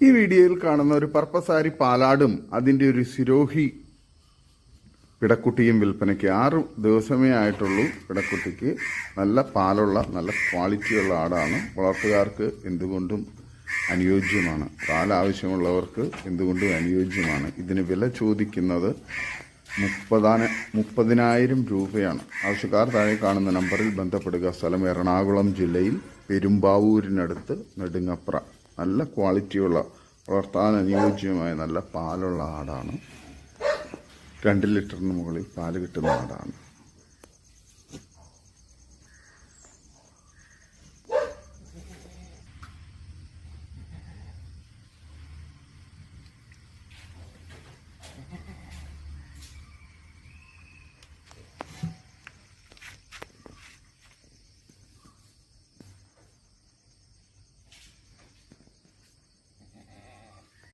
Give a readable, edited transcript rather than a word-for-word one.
ഈ വീഡിയോയിൽ കാണുന്ന ഒരു പർപ്പസാരി പാലാടും അതിൻ്റെ ഒരു സിരോഹി പിടക്കുട്ടിയും വിൽപ്പനയ്ക്ക് 6 ദിവസമേ ആയിട്ടുള്ളൂ. പിടക്കുട്ടിക്ക് നല്ല പാലുള്ള നല്ല ക്വാളിറ്റിയുള്ള ആടാണ്. വളർത്തുകാർക്ക് എന്തുകൊണ്ടും അനുയോജ്യമാണ്. പാൽ ആവശ്യമുള്ളവർക്ക് എന്തുകൊണ്ടും അനുയോജ്യമാണ്. ഇതിന് വില ചോദിക്കുന്നത് 30,000 രൂപയാണ്. ആവശ്യക്കാർ താഴെ കാണുന്ന നമ്പറിൽ ബന്ധപ്പെടുക. സ്ഥലം എറണാകുളം ജില്ലയിൽ പെരുമ്പാവൂരിനടുത്ത് നെടുങ്ങപ്ര. നല്ല ക്വാളിറ്റിയുള്ള വളർത്താൻ അനുയോജ്യമായ നല്ല പാലുള്ള ആടാണ്. 2 ലിറ്ററിന് മുകളിൽ പാല് കിട്ടുന്ന ആടാണ്.